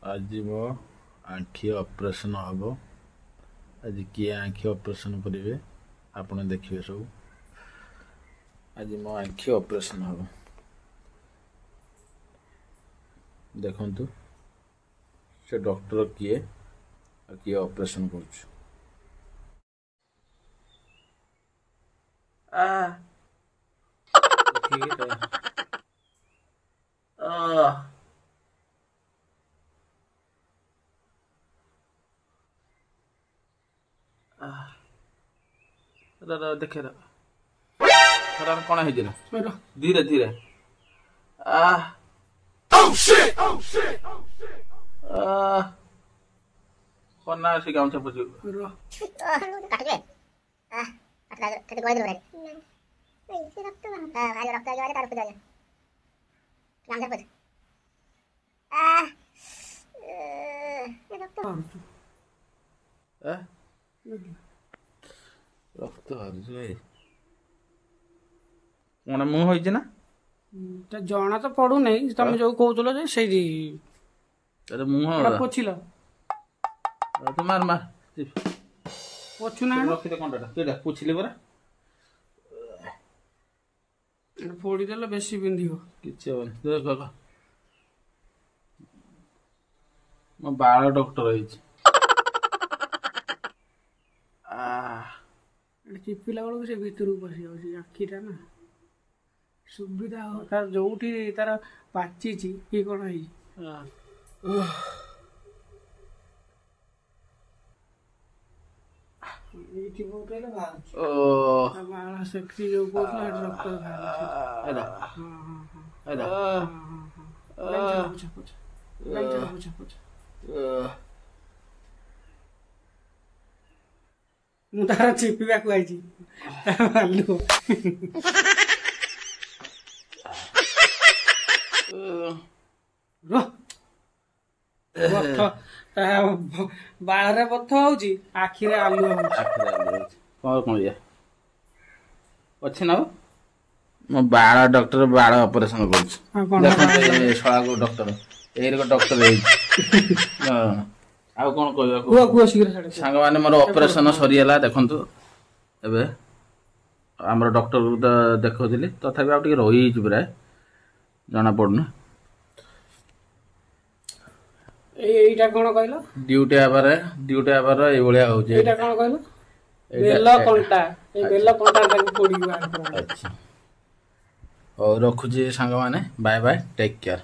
आज मो आँखि ऑपरेशन हम आज किए आँखि ऑपरेशन करेंगे आपने देखिए सब आज मो आँखि ऑपरेशन हम देखु से डॉक्टर किए किए ऑपरेशन कर देखे कौन है धीरे धीरे कौन से गाँव से पहुंचे रक्त कौन मुह हो जना तो पड़ू नहीं तुम जो कहूल से मुह पोछिल तो मार मार पोछुना रखी कंटा पोछिली परा फोड़देले बेसी बिंधिव किसी मो बाल डॉक्टर चिपिला बेलू से भितर पशि जाऊँ आखिटा ना सुविधा तार जो तार पाची कि कौन तार चिपिया बाहर बथ आखिरे आलु कौन अच्छे ना मो बाल डॉक्टर बाल ऑपरेशन कर डॉक्टर ये डॉक्टर आउ कौन कह सांग मैंने मोर ऑपरेशन सरीगला देखु एबे आमर डॉक्टर को तो देखुली तथापि आउ रही प्राय जना पड़ना एटा कोन कहलो ड्यूटी आबार ए भलिया हो जे एटा कोन कहलो बेल कंटा ए बेल कंटा ताको पोड़ी बाहर अच्छा और रखु जी सांग माने बाय बाय टेक केयर।